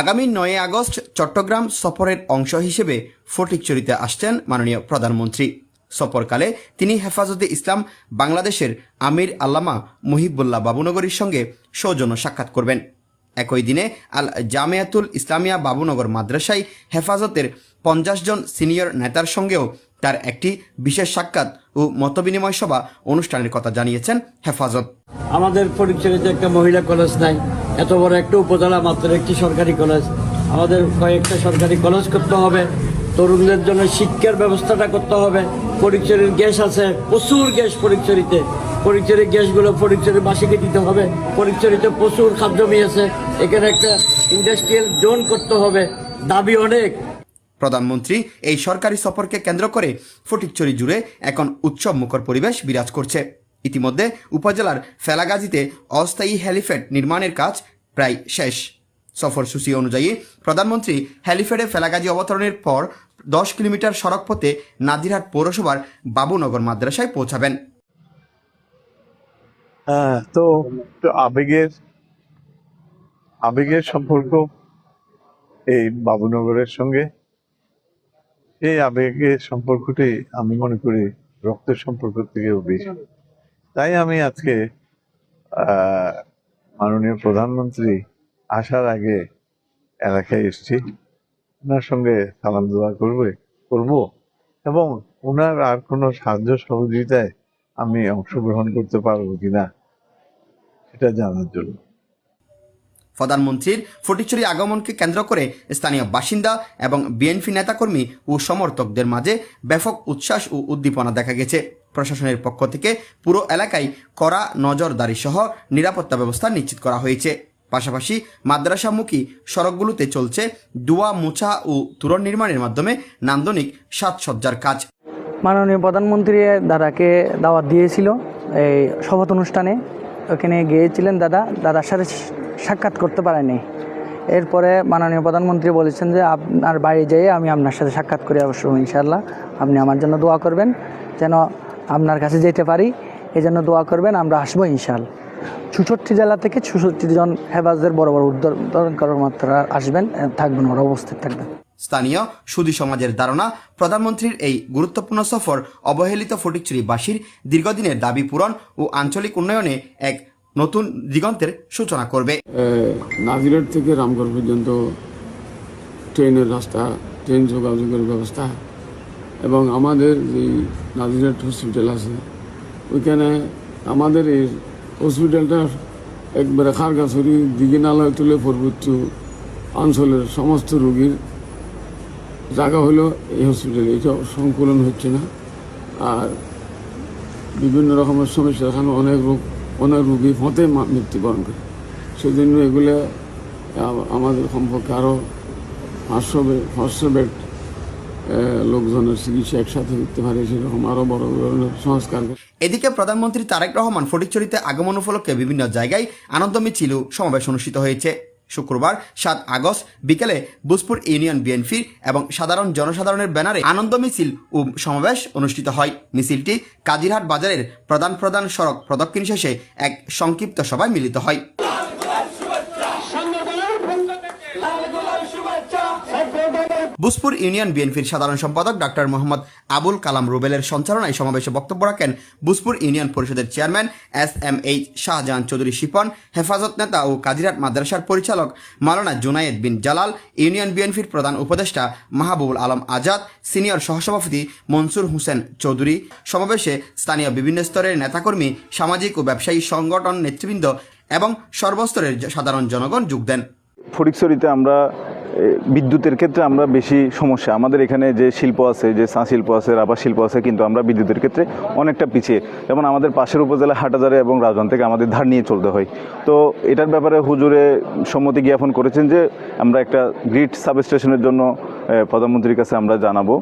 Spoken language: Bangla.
আগামী ৯ আগস্ট চট্টগ্রাম সফরের অংশ হিসেবে ফটিকছড়িতে আসছেন মাননীয় প্রধানমন্ত্রী। সফরকালে তিনি হেফাজতে ইসলাম বাংলাদেশের আমির আল্লামা মুহিবুল্লাহ বাবুনগরীর সঙ্গে সৌজন্য সাক্ষাৎ করবেন। একই দিনে আল জামিয়াতুল ইসলামিয়া বাবুনগর মাদ্রাসায় হেফাজতের 50 জন সিনিয়র নেতার সঙ্গেও তার একটি বিশেষ সাক্ষাৎ ও মতবিনিময় সভা অনুষ্ঠানের কথা জানিয়েছেন হেফাজত। আমাদের ফটিকছড়িতে একটা মহিলা কলেজ নাই, এত বড় একটা উপজেলা, মাত্র একটি সরকারি কলেজ। আমাদের কয়েকটা সরকারি কলেজ করতে হবে, তরুণদের জন্য শিক্ষার ব্যবস্থাটা করতে হবে। ফটিকছড়ির গ্যাস আছে, প্রচুর গ্যাস ফটিকছড়িতে। ফটিকছড়ির গ্যাসগুলো ফটিকছড়িবাসীকে দিতে হবে। ফটিকছড়িতে প্রচুর খাদ্য আছে, এখানে একটা ইন্ডাস্ট্রিয়াল জোন করতে হবে, দাবি অনেক। প্রধানমন্ত্রী এই সরকারি সফরকে কেন্দ্র করে ফটিকছড়ি জুড়ে এখন উৎসব মুখর পরিবেশ বিরাজ করছে। ইতিমধ্যে উপজেলার ফেলাগাজীতে অস্থায়ী হেলিপ্যাড নির্মাণের কাজ প্রায় শেষ। সফরসূচি অনুযায়ী প্রধানমন্ত্রী হেলিপ্যাডে ফেলাগাজী অবতরণের পর 10 কিলোমিটার সড়ক পথে নাজিরহাট পৌরসভার বাবুনগর মাদ্রাসায় পৌঁছাবেন। তো আবেগের সম্পর্ক এই বাবুনগরের সঙ্গে। এই আবেগের সম্পর্কটি আমি মনে করি রক্তের সম্পর্ক থেকেও বেশি। তাই আমি আজকে মাননীয় প্রধানমন্ত্রী আসার আগে এলাকায় এসেছি, ওনার সঙ্গে সালাম দোয়া করব এবং ওনার আর কোনো সাহায্য সহযোগিতায় আমি অংশগ্রহণ করতে পারবো কিনা সেটা জানার জন্য। প্রধানমন্ত্রীর ফটিকছড়ি আগমনকে কেন্দ্র করে স্থানীয় বাসিন্দা এবং বিএনপি নেতাকর্মী ও সমর্থকদের মাঝে ব্যাপক উচ্ছ্বাস ও উদ্দীপনা দেখা গেছে। প্রশাসনের পক্ষ থেকে পুরো এলাকায় কড়া নজরদারি সহ নিরাপত্তা ব্যবস্থা নিশ্চিত করা হয়েছে। পাশাপাশি মাদ্রাসামুখী সড়কগুলোতে চলছে দুয়া মোছা ও তুরন নির্মাণের মাধ্যমে নান্দনিক সাজসজ্জার কাজ। মাননীয় প্রধানমন্ত্রী দাদাকে দাওয়াত দিয়েছিল এই শপথ অনুষ্ঠানে, ওখানে গিয়েছিলেন। দাদার সাথে সাক্ষাৎ করতে পারেনি। এরপরে মাননীয় প্রধানমন্ত্রী বলেছেন যে আপনার বাড়ি যেয়ে আমি আপনার সাথে সাক্ষাৎ করে অবশ্যই ইনশাআল্লাহ আপনি আমার জন্য দোয়া করবেন, যেন আপনার কাছে যেতে পারি, এই জন্য দোয়া করবেন। আমরা আসবো ইনশাআল্লাহ। 64 জেলা থেকে 64 জন হেফাজতের বড় বড় উদ্বোধন কর্মকর্তারা আসবেন, থাকবেন, ওরা উপস্থিত থাকবেন। স্থানীয় সুধী সমাজের ধারণা, প্রধানমন্ত্রীর এই গুরুত্বপূর্ণ সফর অবহেলিত ফটিকছড়িবাসীর দীর্ঘদিনের দাবি পূরণ ও আঞ্চলিক উন্নয়নে এক নতুন দিগন্তের সূচনা করবে। নাজিরহাট থেকে রামগড় পর্যন্ত ট্রেনের রাস্তা, ট্রেন যোগাযোগের ব্যবস্থা এবং আমাদের যে নাজিরহাট হসপিটাল আছে, ওইখানে আমাদের এই হসপিটালটার একবারে খারগাছড়ি দিঘিনালয় তুলে পর্বত অঞ্চলের সমস্ত রোগীর জায়গা হলো এই হসপিটালে। এটা সংকুলন হচ্ছে না, আর বিভিন্ন রকমের সমস্যা, এখানে অনেক রোগী ফতে মৃত্যুবরণ করে। সেজন্য এগুলো আমাদের সম্পর্কে আরও 500 বেড লোকজনের চিকিৎসা একসাথে করতে পারে, সেরকম আরও বড় ধরনের সংস্কার। এদিকে প্রধানমন্ত্রী তারেক রহমান ফটিকছড়িতে আগমন উপলক্ষে বিভিন্ন জায়গায় আনন্দ মিছিল ও সমাবেশ অনুষ্ঠিত হয়েছে। শুক্রবার 7 আগস্ট বিকেলে বুসপুর ইউনিয়ন বিএনপি এবং সাধারণ জনসাধারণের ব্যানারে আনন্দ মিছিল ও সমাবেশ অনুষ্ঠিত হয়। মিছিলটি কাজিরহাট বাজারের প্রধান সড়ক প্রদক্ষিণ শেষে এক সংক্ষিপ্ত সভায় মিলিত হয়। বুসপুর ইউনিয়ন বিএনপির সাধারণ সম্পাদক ডাক্তার মোহাম্মদ আবুল কালাম রুবেলের সঞ্চালনায় সমাবেশে বক্তব্য রাখেন বুসপুর ইউনিয়ন পরিষদের চেয়ারম্যান SMH শাহজাহান চৌধুরী শিপন, হেফাজত নেতা ও কাজিরহাট মাদ্রাসার পরিচালক মাওলানা জুনায়েদ বিন জালাল, ইউনিয়ন বিএনপির প্রধান উপদেষ্টা মাহবুবুল আলম আজাদ, সিনিয়র সহসভাপতি মনসুর হোসেন চৌধুরী। সমাবেশে স্থানীয় বিভিন্ন স্তরের নেতাকর্মী, সামাজিক ও ব্যবসায়ী সংগঠন নেতৃবৃন্দ এবং সর্বস্তরের সাধারণ জনগণ যোগ দেন। ফটিকছড়িতে আমরা বিদ্যুতের ক্ষেত্রে আমরা বেশি সমস্যা, আমাদের এখানে যে শিল্প আছে, যে চা শিল্প আছে, রাবার শিল্প আছে, কিন্তু আমরা বিদ্যুতের ক্ষেত্রে অনেকটা পিছিয়ে। যেমন আমাদের পাশের উপজেলা হাটাজারে এবং রাজধানী থেকে আমাদের ধার নিয়ে চলতে হয়। তো এটার ব্যাপারে হুজুরে সম্মতি জ্ঞাপন করেছেন যে আমরা একটা গ্রিড সাবস্টেশনের জন্য প্রধানমন্ত্রীর কাছে আমরা জানাবো।